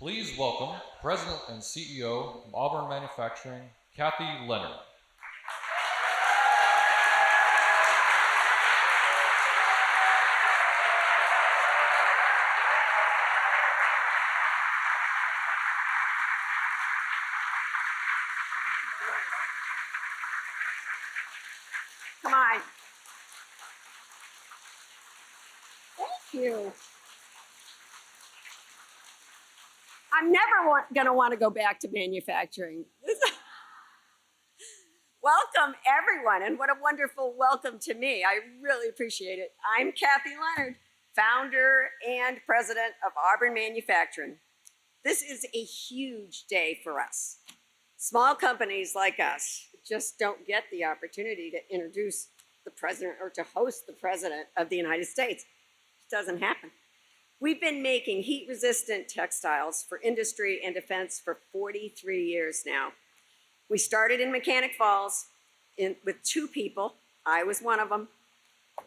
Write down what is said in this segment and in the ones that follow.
Please welcome President and CEO of Auburn Manufacturing, Kathy Leonard. Come on. Thank you. I'm never going to want to go back to manufacturing. Welcome, everyone, and what a wonderful welcome to me. I really appreciate it. I'm Kathy Leonard, founder and president of Auburn Manufacturing. This is a huge day for us. Small companies like us just don't get the opportunity to introduce the president or to host the president of the United States. It doesn't happen. We've been making heat-resistant textiles for industry and defense for 43 years now. We started in Mechanic Falls with 2 people. I was one of them,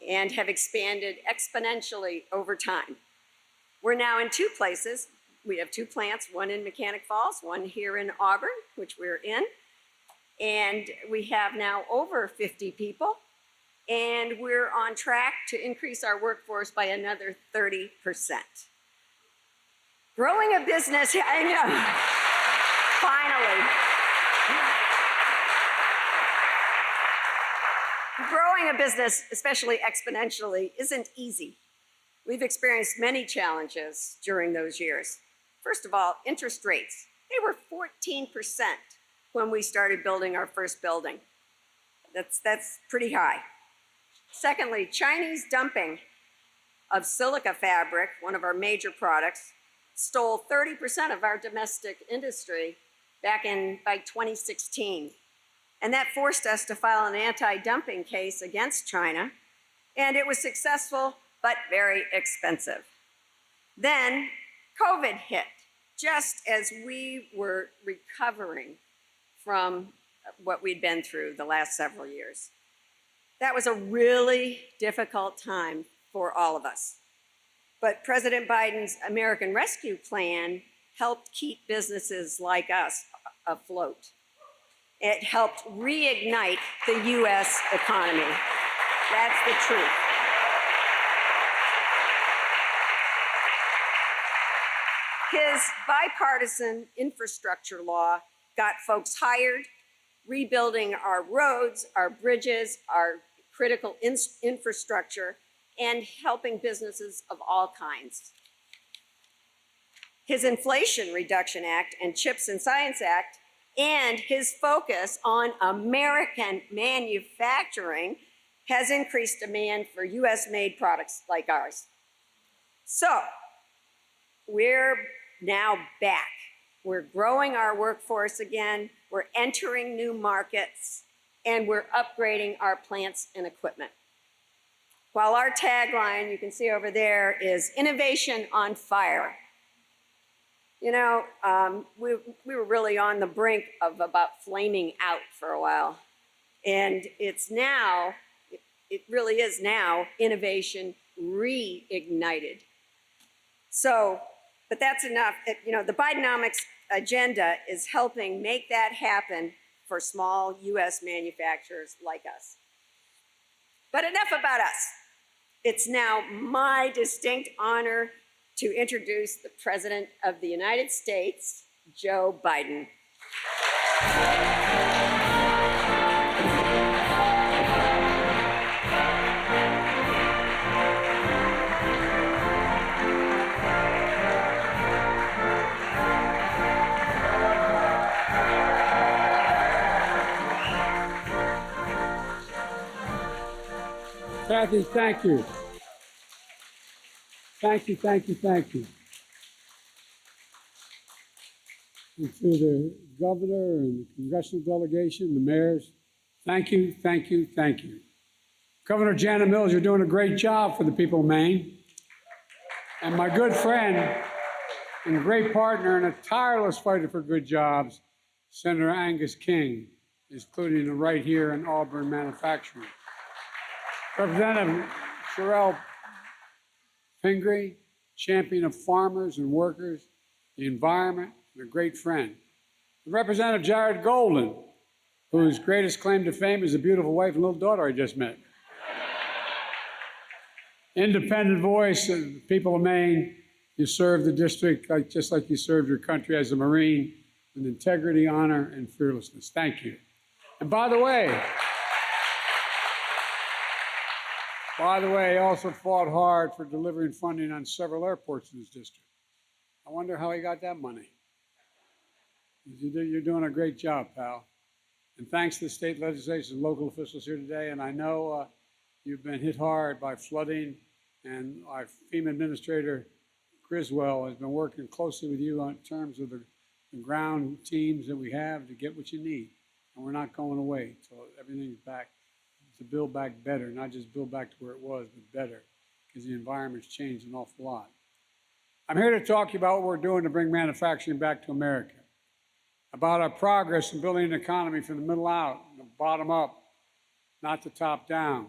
and have expanded exponentially over time. We're now in 2 places. We have 2 plants, one in Mechanic Falls, one here in Auburn, which we're in. And we have now over 50 people. And we're on track to increase our workforce by another 30%. Growing a business, I know, finally. Growing a business, especially exponentially, isn't easy. We've experienced many challenges during those years. First of all, interest rates. They were 14% when we started building our first building. That's pretty high. Secondly, Chinese dumping of silica fabric, one of our major products, stole 30% of our domestic industry by 2016. And that forced us to file an anti-dumping case against China. And it was successful, but very expensive. Then COVID hit, just as we were recovering from what we'd been through the last several years. That was a really difficult time for all of us. But President Biden's American Rescue Plan helped keep businesses like us afloat. It helped reignite the U.S. economy. That's the truth. His bipartisan infrastructure law got folks hired, rebuilding our roads, our bridges, our critical infrastructure, and helping businesses of all kinds. His Inflation Reduction Act and CHIPS and Science Act and his focus on American manufacturing has increased demand for US-made products like ours. So, we're now back. We're growing our workforce again, we're entering new markets, and we're upgrading our plants and equipment. While our tagline, you can see over there, is innovation on fire. You know, we were really on the brink of about flaming out for a while. And it's now, it really is now, innovation reignited. So, but that's enough. You know, the Bidenomics agenda is helping make that happen for small US manufacturers like us. But enough about us. It's now my distinct honor to introduce the President of the United States, Joe Biden. Kathy, thank you. Thank you, thank you, thank you. And to the governor and the congressional delegation, the mayors, thank you, thank you, thank you. Governor Janet Mills, you're doing a great job for the people of Maine. And my good friend and great partner and a tireless fighter for good jobs, Senator Angus King, including right here in Auburn Manufacturing. Representative Sherelle Pingree, champion of farmers and workers, the environment, and a great friend. And Representative Jared Golden, whose greatest claim to fame is the beautiful wife and little daughter I just met. Independent voice of the people of Maine. You serve the district just like you served your country as a Marine with integrity, honor, and fearlessness. Thank you. And by the way, he also fought hard for delivering funding on several airports in his district. I wonder how he got that money. You're doing a great job, pal. And thanks to the state legislation and local officials here today, and I know you've been hit hard by flooding, and our FEMA Administrator Griswold has been working closely with you on terms of the ground teams that we have to get what you need. And we're not going away until everything's back, to build back better, not just build back to where it was, but better, because the environment's changed an awful lot. I'm here to talk to you about what we're doing to bring manufacturing back to America, about our progress in building an economy from the middle out, and the bottom up, not the top down.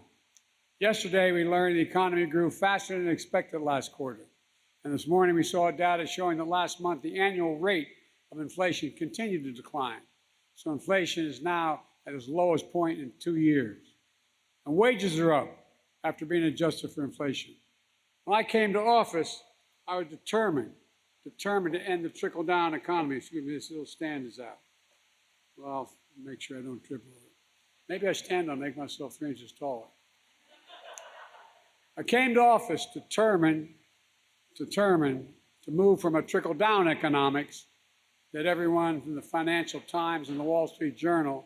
Yesterday, we learned the economy grew faster than expected last quarter. And this morning, we saw data showing that last month, the annual rate of inflation continued to decline. So inflation is now at its lowest point in 2 years. And wages are up after being adjusted for inflation. When I came to office, I was determined to end the trickle-down economy. Excuse me, this little stand is out. Well, I'll make sure I don't trip over it. Maybe I stand on, make myself 3 inches taller. I came to office determined to move from a trickle-down economics that everyone from the Financial Times and the Wall Street Journal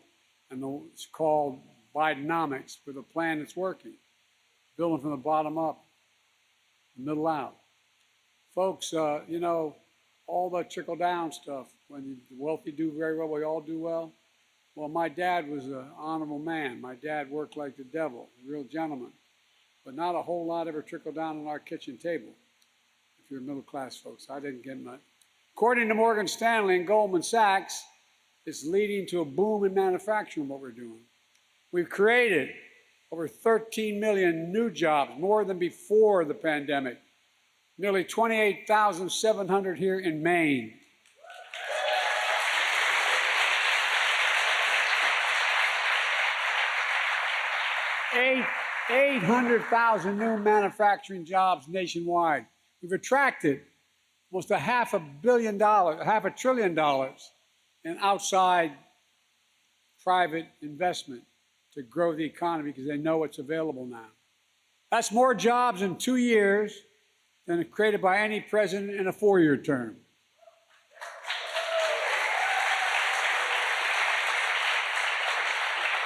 and it's called Bidenomics with a plan that's working, building from the bottom up, the middle out. Folks, you know, all that trickle-down stuff, when the wealthy do very well, we all do well. Well, my dad was an honorable man. My dad worked like the devil, a real gentleman. But not a whole lot ever trickled down on our kitchen table. If you're middle-class folks, I didn't get much. According to Morgan Stanley and Goldman Sachs, it's leading to a boom in manufacturing, what we're doing. We've created over 13 million new jobs, more than before the pandemic. Nearly 28,700 here in Maine. 800,000 new manufacturing jobs nationwide. We've attracted almost $500 billion in outside private investment to grow the economy because they know it's available now. That's more jobs in 2 years than created by any president in a 4-year term.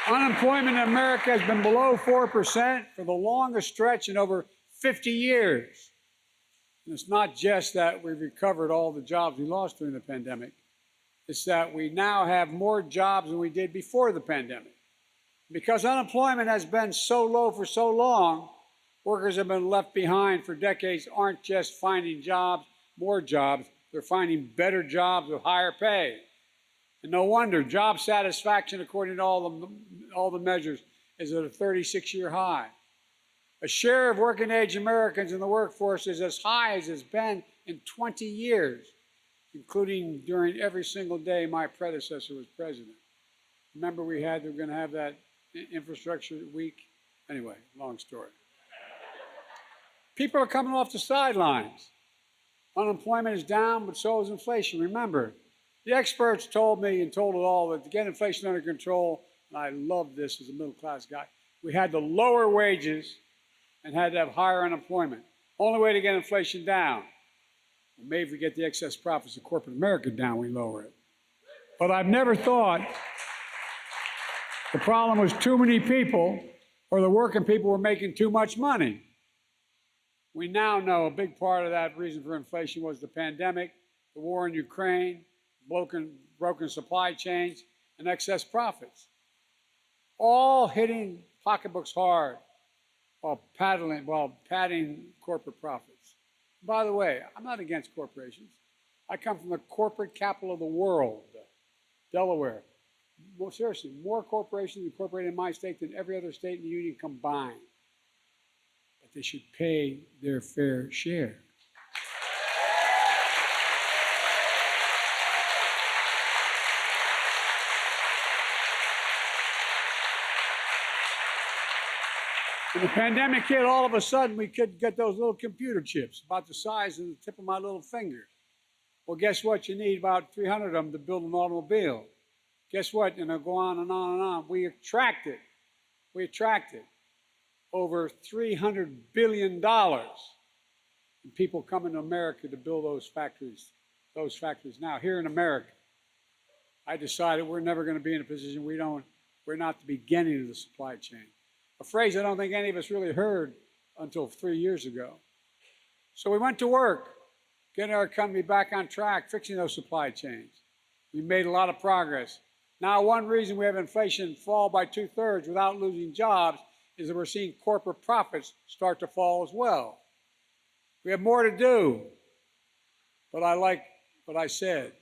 Unemployment in America has been below 4% for the longest stretch in over 50 years. And it's not just that we've recovered all the jobs we lost during the pandemic. It's that we now have more jobs than we did before the pandemic. Because unemployment has been so low for so long, workers have been left behind for decades aren't just finding jobs, more jobs, they're finding better jobs with higher pay. And no wonder job satisfaction, according to all the measures, is at a 36-year high. A share of working-age Americans in the workforce is as high as it's been in 20 years, including during every single day my predecessor was president. Remember we were going to have that infrastructure week? Anyway, long story. People are coming off the sidelines. Unemployment is down, but so is inflation. Remember, the experts told me and told it all that to get inflation under control, and I love this as a middle-class guy, we had to lower wages and had to have higher unemployment. Only way to get inflation down. Well, maybe if we get the excess profits of corporate America down, we lower it. But I've never thought the problem was too many people or the working people were making too much money. We now know a big part of that reason for inflation was the pandemic, the war in Ukraine, broken supply chains, and excess profits. All hitting pocketbooks hard while padding corporate profits. By the way, I'm not against corporations. I come from the corporate capital of the world, Delaware. Well, seriously, more corporations incorporated in my state than every other state in the union combined. But they should pay their fair share. When the pandemic hit, all of a sudden we could get those little computer chips about the size of the tip of my little finger. Well, guess what? You need about 300 of them to build an automobile. Guess what? And I'll go on and on and on. We attracted over $300 billion in people coming to America to build those factories now here in America. I decided we're never going to be in a position we're not the beginning of the supply chain. A phrase I don't think any of us really heard until 3 years ago. So we went to work, getting our economy back on track, fixing those supply chains. We made a lot of progress. Now, one reason we have inflation fall by 2/3 without losing jobs is that we're seeing corporate profits start to fall as well. We have more to do, but I like what I said.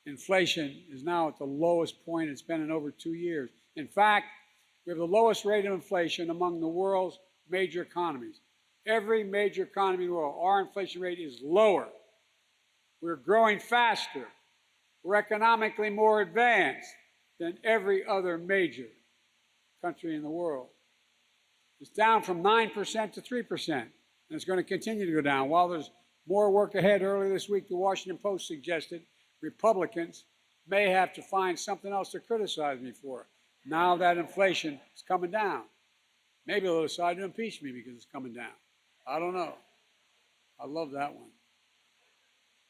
Inflation is now at the lowest point it's been in over 2 years. In fact, we have the lowest rate of inflation among the world's major economies. Every major economy in the world, our inflation rate is lower. We're growing faster. We're economically more advanced than every other major country in the world. It's down from 9% to 3%, and it's going to continue to go down. While there's more work ahead, earlier this week, the Washington Post suggested Republicans may have to find something else to criticize me for. Now that inflation is coming down. Maybe they'll decide to impeach me because it's coming down. I don't know. I love that one.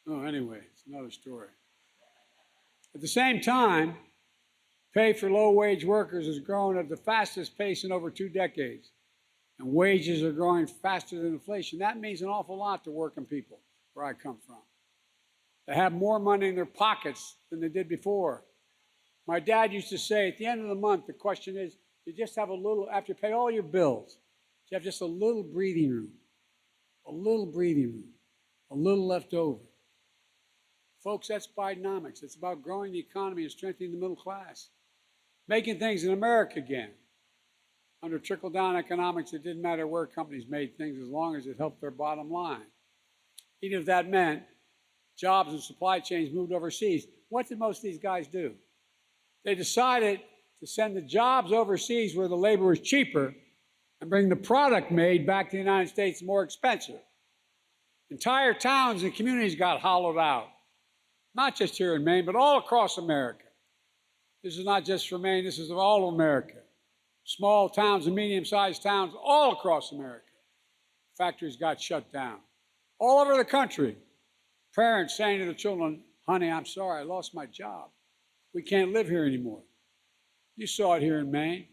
Oh, anyway, it's another story. At the same time, pay for low-wage workers has grown at the fastest pace in over 2 decades, and wages are growing faster than inflation. That means an awful lot to working people where I come from. They have more money in their pockets than they did before. My dad used to say, at the end of the month, the question is, you just have a little, after you pay all your bills, you have just a little breathing room, a little left over. Folks, that's Bidenomics. It's about growing the economy and strengthening the middle class, making things in America again. Under trickle-down economics, it didn't matter where companies made things as long as it helped their bottom line. Even if that meant jobs and supply chains moved overseas. What did most of these guys do? They decided to send the jobs overseas where the labor was cheaper and bring the product made back to the United States more expensive. Entire towns and communities got hollowed out, not just here in Maine, but all across America. This is not just for Maine, this is of all of America. Small towns and medium-sized towns all across America. Factories got shut down. All over the country, parents saying to the children, honey, I'm sorry, I lost my job. We can't live here anymore. You saw it here in Maine.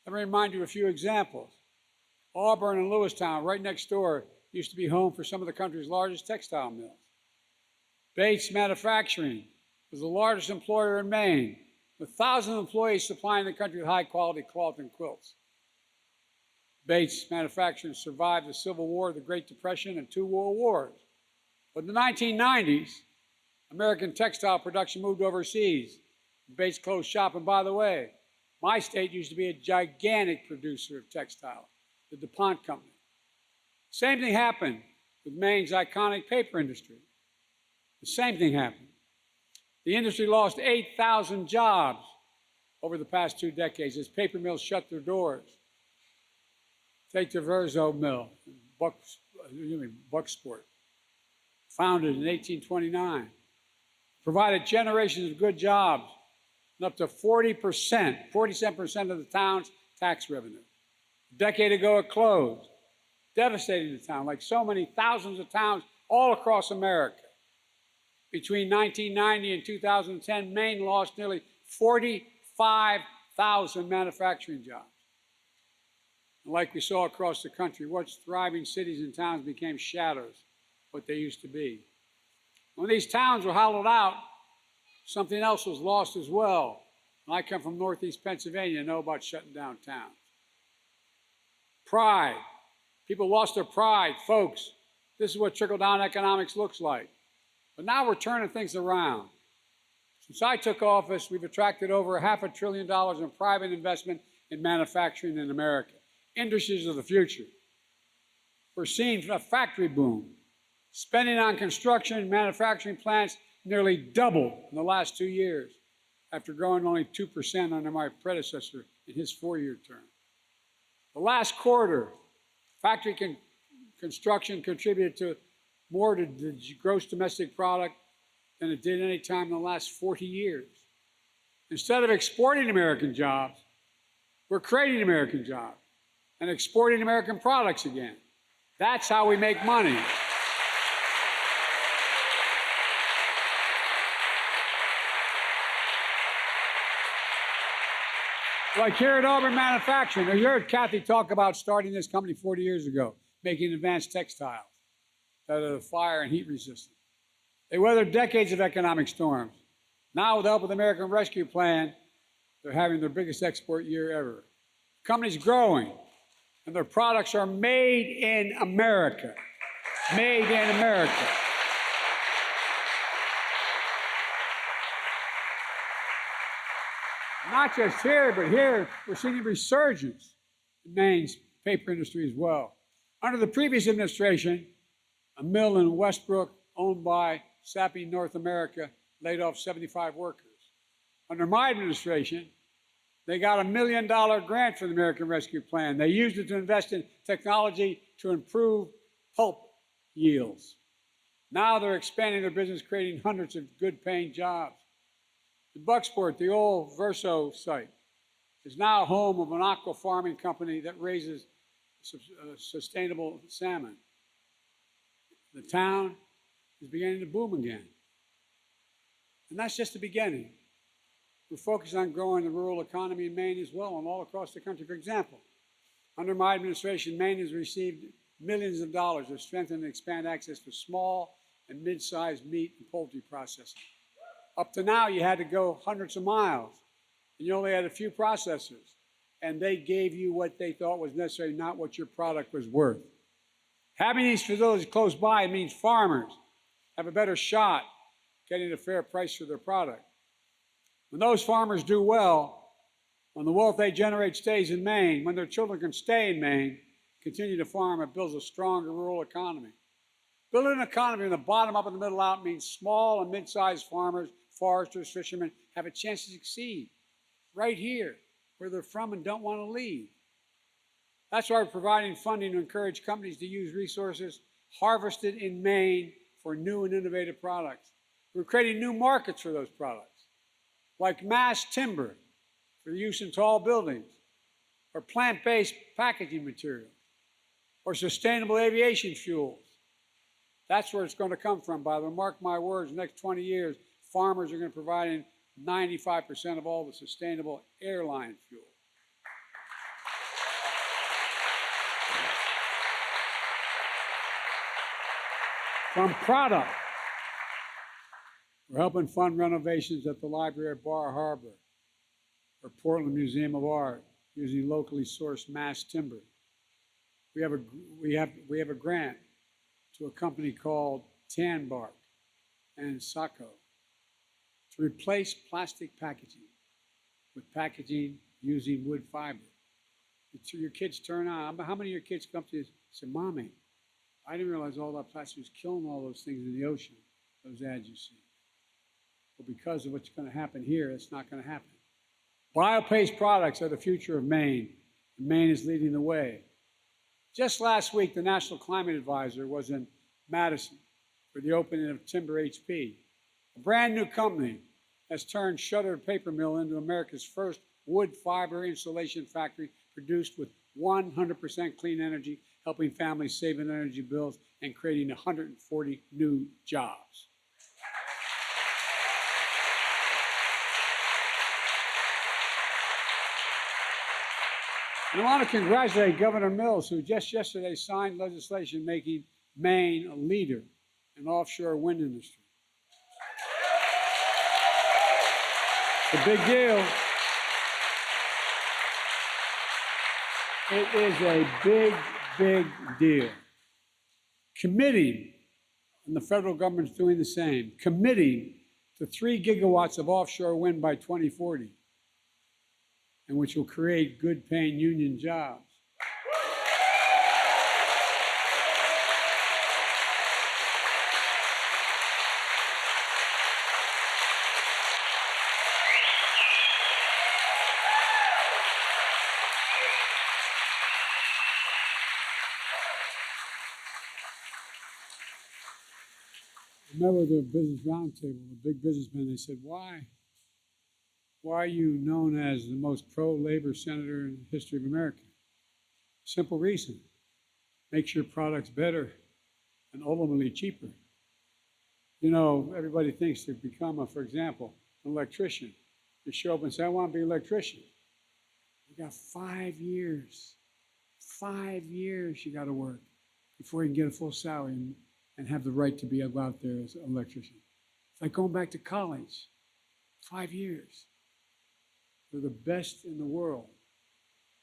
Let me remind you of a few examples. Auburn and Lewistown, right next door, used to be home for some of the country's largest textile mills. Bates Manufacturing was the largest employer in Maine, with thousands of employees supplying the country with high-quality cloth and quilts. Bates Manufacturing survived the Civil War, the Great Depression, and 2 world wars. But in the 1990s, American textile production moved overseas. Bates closed shop, and by the way, my state used to be a gigantic producer of textiles, the DuPont Company. Same thing happened with Maine's iconic paper industry. The same thing happened. The industry lost 8,000 jobs over the past 2 decades as paper mills shut their doors. Take the Verzo Mill, Bucksport, founded in 1829, provided generations of good jobs and up to 47% of the town's tax revenue. A decade ago, it closed, devastating the town, like so many thousands of towns all across America. Between 1990 and 2010, Maine lost nearly 45,000 manufacturing jobs. And like we saw across the country, once thriving cities and towns became shadows of what they used to be. When these towns were hollowed out, something else was lost as well. And I come from Northeast Pennsylvania and know about shutting down towns. Pride. People lost their pride. Folks, this is what trickle-down economics looks like. But now we're turning things around. Since I took office, we've attracted over $500 billion in private investment in manufacturing in America. Industries of the future. We're seeing a factory boom. Spending on construction and manufacturing plants nearly doubled in the last 2 years, after growing only 2% under my predecessor in his 4-year term. The last quarter, factory construction contributed to more to the gross domestic product than it did any time in the last 40 years. Instead of exporting American jobs, we're creating American jobs and exporting American products again. That's how we make money. Like here at Auburn Manufacturing, you heard Kathy talk about starting this company 40 years ago, making advanced textiles that are fire and heat resistant. They weathered decades of economic storms. Now, with the help of the American Rescue Plan, they're having their biggest export year ever. The company's growing, and their products are made in America. Made in America. Not just here, but here we're seeing a resurgence in Maine's paper industry as well. Under the previous administration, a mill in Westbrook owned by Sappi North America laid off 75 workers. Under my administration, they got $1 million grant from the American Rescue Plan. They used it to invest in technology to improve pulp yields. Now they're expanding their business, creating hundreds of good-paying jobs. In Bucksport, the old Verso site is now home of an aqua farming company that raises sustainable salmon. The town is beginning to boom again. And that's just the beginning. We're focused on growing the rural economy in Maine as well and all across the country. For example, under my administration, Maine has received millions of dollars to strengthen and expand access to small and mid-sized meat and poultry processing. Up to now, you had to go hundreds of miles, and you only had a few processors, and they gave you what they thought was necessary, not what your product was worth. Having these facilities close by means farmers have a better shot getting a fair price for their product. When those farmers do well, when the wealth they generate stays in Maine, when their children can stay in Maine, continue to farm, it builds a stronger rural economy. Building an economy from the bottom up and the middle out means small and mid-sized farmers, foresters, fishermen have a chance to succeed right here where they're from and don't want to leave. That's why we're providing funding to encourage companies to use resources harvested in Maine for new and innovative products. We're creating new markets for those products, like mass timber for use in tall buildings, or plant-based packaging materials, or sustainable aviation fuels. That's where it's going to come from. By the way, mark my words, the next 20 years, farmers are going to provide 95% of all the sustainable airline fuel. From product, we're helping fund renovations at the library at Bar Harbor or Portland Museum of Art using locally sourced mass timber. We have a grant to a company called Tan Bark and Saco to replace plastic packaging with packaging using wood fiber. Your kids turn on. How many of your kids come to you and say, "Mommy, I didn't realize all that plastic was killing all those things in the ocean," those ads you see. Well, because of what's going to happen here, it's not going to happen. Bio-based products are the future of Maine, and Maine is leading the way. Just last week, the National Climate Advisor was in Madison for the opening of Timber HP, a brand new company that's turned shuttered paper mill into America's first wood fiber insulation factory produced with 100% clean energy, helping families save on energy bills and creating 140 new jobs. And I want to congratulate Governor Mills, who just yesterday signed legislation making Maine a leader in the offshore wind industry. It's a big deal. It is a big, big deal. Committing, and the federal government's doing the same, committing to 3 gigawatts of offshore wind by 2040, and which will create good-paying union jobs. met with a business roundtable, the big businessmen. They said, why are you known as the most pro-labor senator in the history of America? Simple reason. Makes your products better and ultimately cheaper. You know, everybody thinks to become, for example, an electrician. You show up and say, I want to be an electrician. You got 5 years. 5 years you got to work before you can get a full salary and have the right to be out there as an electrician. It's like going back to college. 5 years. They're the best in the world.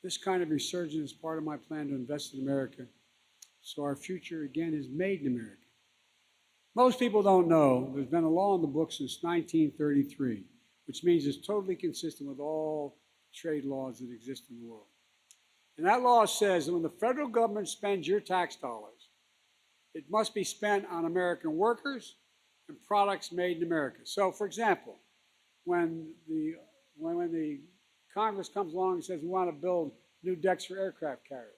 This kind of resurgence is part of my plan to invest in America, so our future, again, is made in America. Most people don't know there's been a law in the books since 1933, which means it's totally consistent with all trade laws that exist in the world. And that law says that when the federal government spends your tax dollars, it must be spent on American workers and products made in America. So, for example, when the Congress comes along and says we want to build new decks for aircraft carriers,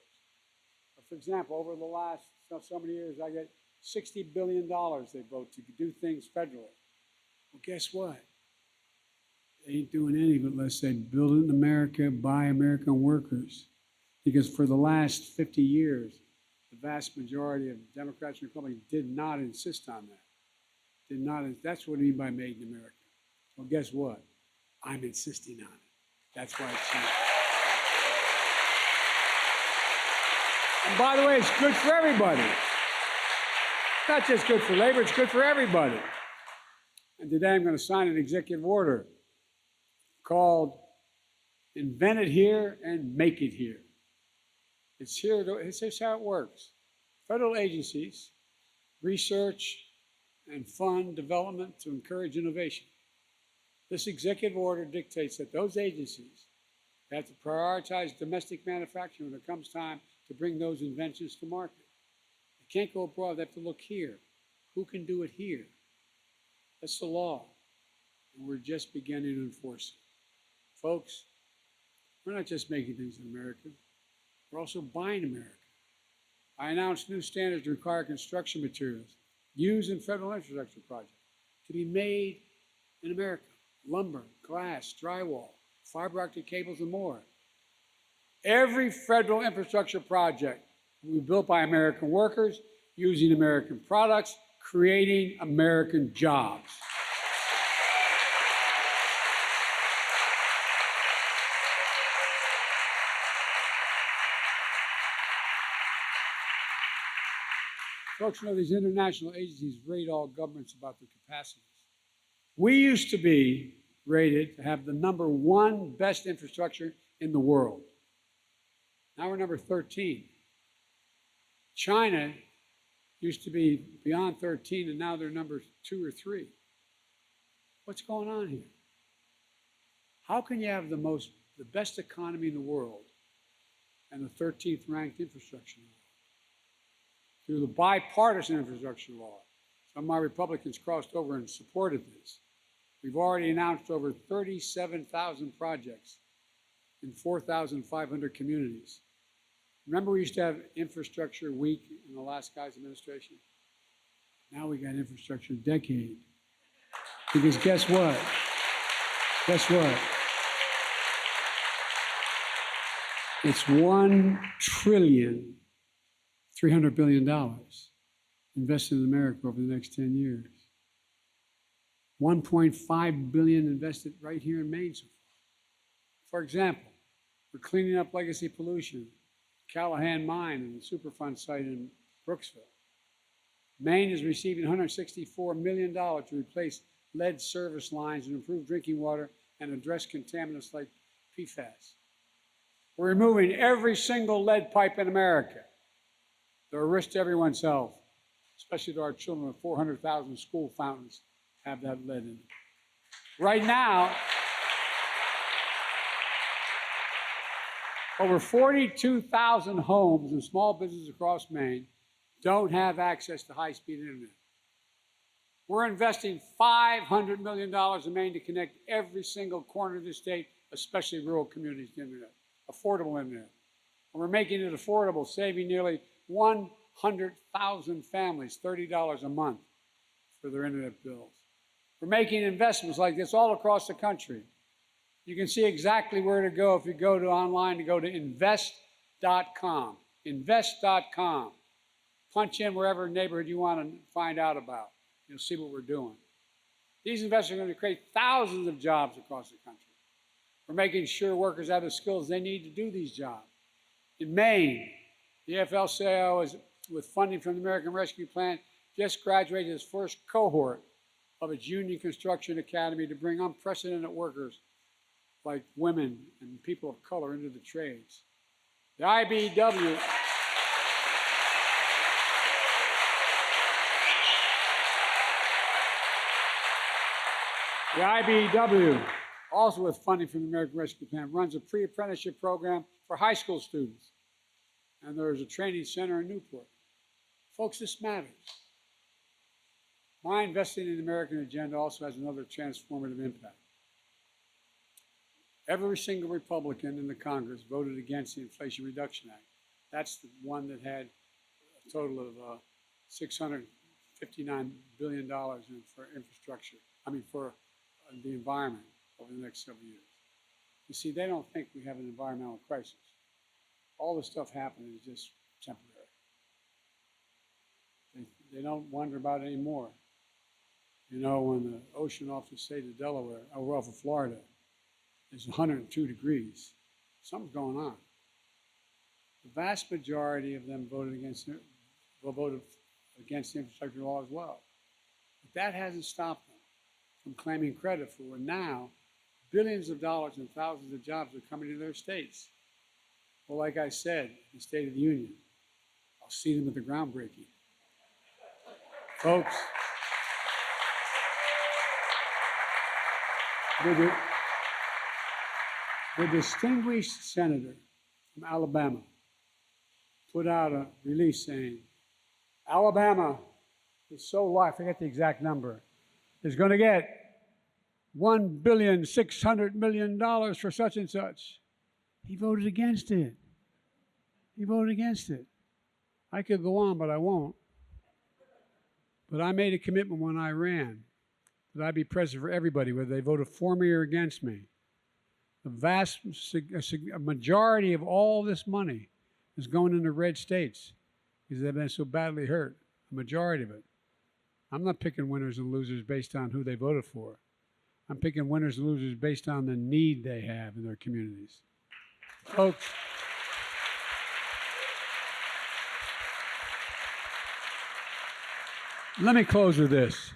for example, over the last so many years, I get $60 billion they vote to do things federally. Well, guess what? They ain't doing any of it unless they build it in America by American workers. Because for the last 50 years, the vast majority of Democrats and Republicans did not insist on that. Did not. That's what I mean by made in America. Well, guess what? I'm insisting on it. That's why it's changed. And by the way, it's good for everybody. It's not just good for labor, it's good for everybody. And today I'm going to sign an executive order called Invent It Here and Make It Here. It's here. It's how it works. Federal agencies research and fund development to encourage innovation. This executive order dictates that those agencies have to prioritize domestic manufacturing when it comes time to bring those inventions to market. They can't go abroad. They have to look here. Who can do it here? That's the law. And we're just beginning to enforce it. Folks, we're not just making things in America. We're also buying America. I announced new standards to require construction materials used in federal infrastructure projects to be made in America. Lumber, glass, drywall, fiber optic cables, and more. Every federal infrastructure project will be built by American workers, using American products, creating American jobs. Folks, you know, these international agencies rate all governments about their capacities. We used to be rated to have the #1 best infrastructure in the world. Now we're number 13. China used to be beyond 13, and now they're number 2 or 3. What's going on here? How can you have the best economy in the world and the 13th ranked infrastructure in the world? Through the bipartisan infrastructure law. Some of my Republicans crossed over and supported this. We've already announced over 37,000 projects in 4,500 communities. Remember we used to have Infrastructure Week in the last guy's administration? Now we got Infrastructure Decade. Because guess what? Guess what? It's $1,300 billion invested in America over the next 10 years. $1.5 billion invested right here in Maine so far. For example, we're cleaning up legacy pollution, Callahan Mine and the Superfund site in Brooksville. Maine is receiving $164 million to replace lead service lines and improve drinking water and address contaminants like PFAS. We're removing every single lead pipe in America. They're a risk to everyone's health, especially to our children with 400,000 school fountains have that lead in it. Right now, over 42,000 homes and small businesses across Maine don't have access to high-speed internet. We're investing $500 million in Maine to connect every single corner of the state, especially rural communities, to internet, affordable internet. And we're making it affordable, saving nearly 100,000 families $30 a month for their internet bills. We're making investments like this all across the country. You can see exactly where to go if you go to online to go to invest.com. Invest.com. Punch in wherever neighborhood you want to find out about. You'll see what we're doing. These investments are going to create thousands of jobs across the country. We're making sure workers have the skills they need to do these jobs. In Maine, the AFL-CIO is, with funding from the American Rescue Plan, just graduated its first cohort of its union construction academy to bring unprecedented workers like women and people of color into the trades. The IBEW also with funding from the American Rescue Plan, runs a pre-apprenticeship program for high school students. And there's a training center in Newport. Folks, this matters. My investing in the American agenda also has another transformative impact. Every single Republican in the Congress voted against the Inflation Reduction Act. That's the one that had a total of $659 billion for infrastructure, for the environment over the next several years. You see, they don't think we have an environmental crisis. All this stuff happening is just temporary. They don't wonder about it anymore. You know, when the ocean off the state of Delaware, or off of Florida, is 102 degrees, something's going on. The vast majority of them voted against the infrastructure law as well. But that hasn't stopped them from claiming credit for it. Now, billions of dollars and thousands of jobs are coming to their states. Well, like I said, in the State of the Union, I'll see them at the groundbreaking. Folks, the distinguished senator from Alabama put out a release saying, Alabama is so low, I forget the exact number, is going to get $1,600,000,000 for such and such. He voted against it. He voted against it. I could go on, but I won't. But I made a commitment when I ran that I'd be present for everybody, whether they voted for me or against me. The vast majority of all this money is going into red states because they've been so badly hurt, a majority of it. I'm not picking winners and losers based on who they voted for. I'm picking winners and losers based on the need they have in their communities. Folks, let me close with this.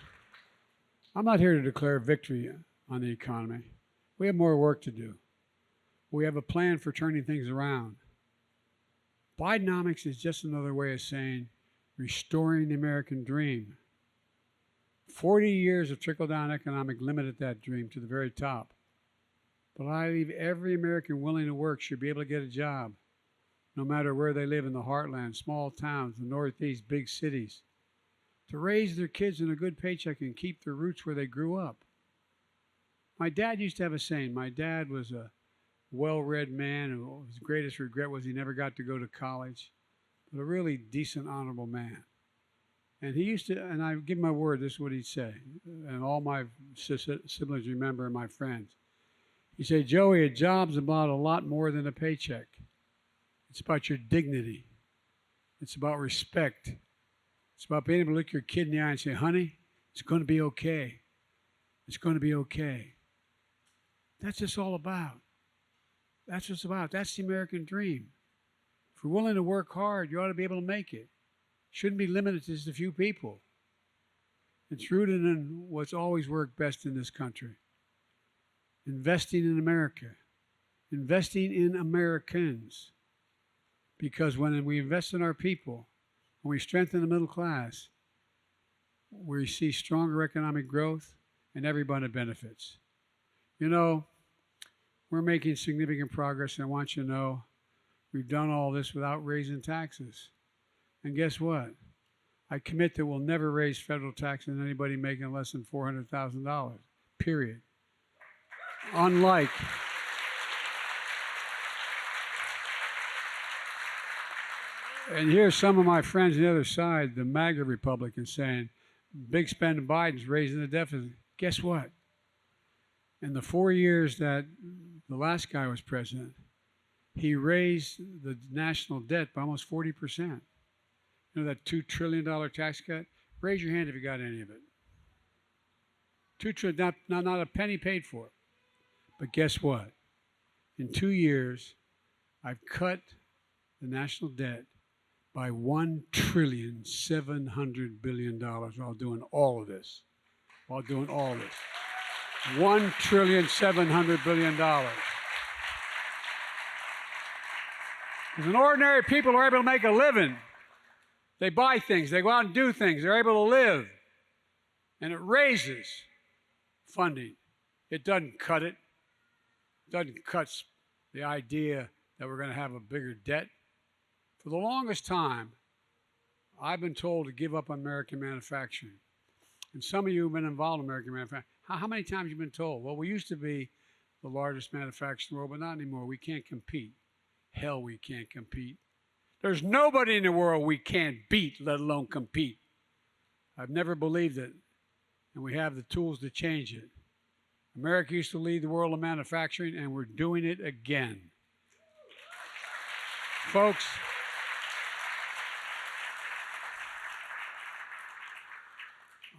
I'm not here to declare victory on the economy. We have more work to do. We have a plan for turning things around. Bidenomics is just another way of saying restoring the American dream. 40 years of trickle-down economic limited that dream to the very top. But I believe every American willing to work should be able to get a job, no matter where they live in the heartland, small towns, the Northeast, big cities, to raise their kids in a good paycheck and keep their roots where they grew up. My dad used to have a saying. My dad was a well-read man who his greatest regret was he never got to go to college, but a really decent, honorable man. And he used to, and I give my word, this is what he'd say, and all my siblings remember and my friends. He'd say, Joey, a job's about a lot more than a paycheck. It's about your dignity. It's about respect. It's about being able to look your kid in the eye and say, honey, it's going to be okay. It's going to be okay. That's what it's all about. That's what it's about. That's the American dream. If you're willing to work hard, you ought to be able to make it. Shouldn't be limited to just a few people. It's rooted in what's always worked best in this country. Investing in America. Investing in Americans. Because when we invest in our people, when we strengthen the middle class, we see stronger economic growth and everybody benefits. You know, we're making significant progress, and I want you to know we've done all this without raising taxes. And guess what? I commit that we'll never raise federal taxes on anybody making less than $400,000, period. Unlike and here's some of my friends on the other side, the MAGA Republicans, saying, big spend of Biden's raising the deficit. Guess what? In the 4 years that the last guy was president, he raised the national debt by almost 40%. You know that $2 trillion tax cut? Raise your hand if you got any of it. $2 trillion, not a penny paid for. But guess what? In 2 years, I've cut the national debt by $1.7 trillion while doing all of this. $1.7 trillion. When ordinary people are able to make a living, they buy things, they go out and do things, they're able to live. And it raises funding. It doesn't cut it. It doesn't cut the idea that we're going to have a bigger debt. For the longest time, I've been told to give up on American manufacturing. And some of you have been involved in American manufacturing. How many times have you been told? Well, we used to be the largest manufacturer in the world, but not anymore. We can't compete. Hell, we can't compete. There's nobody in the world we can't beat, let alone compete. I've never believed it, and we have the tools to change it. America used to lead the world in manufacturing, and we're doing it again. Folks,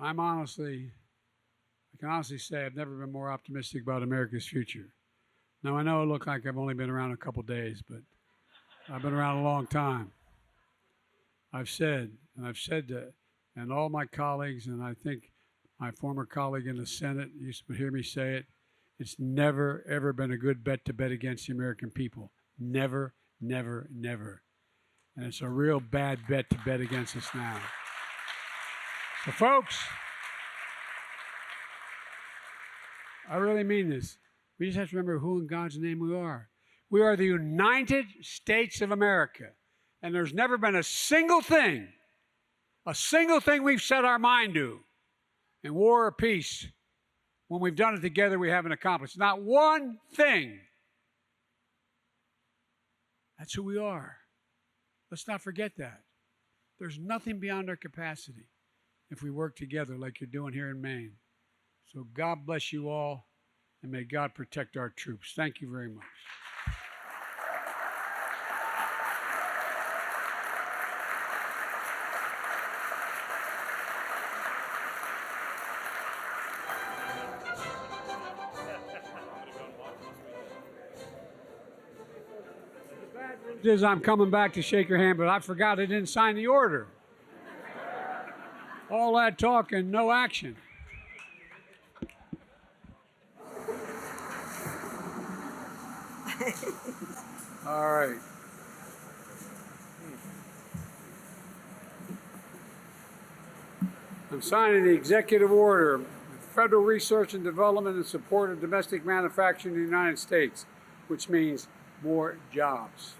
I can honestly say I've never been more optimistic about America's future. Now, I know it looks like I've only been around a couple days, but I've been around a long time. I've said that, and all my colleagues, and I think my former colleague in the Senate used to hear me say it, it's never, ever been a good bet to bet against the American people. Never, never, never. And it's a real bad bet to bet against us now. So, folks, I really mean this. We just have to remember who in God's name we are. We are the United States of America. And there's never been a single thing we've set our mind to in war or peace, when we've done it together, we haven't accomplished. Not one thing. That's who we are. Let's not forget that. There's nothing beyond our capacity if we work together like you're doing here in Maine. So God bless you all, and may God protect our troops. Thank you very much. I'm coming back to shake your hand, but I forgot I didn't sign the order. All that talk and no action. All right. I'm signing the executive order, Federal Research and Development in support of domestic manufacturing in the United States, which means more jobs.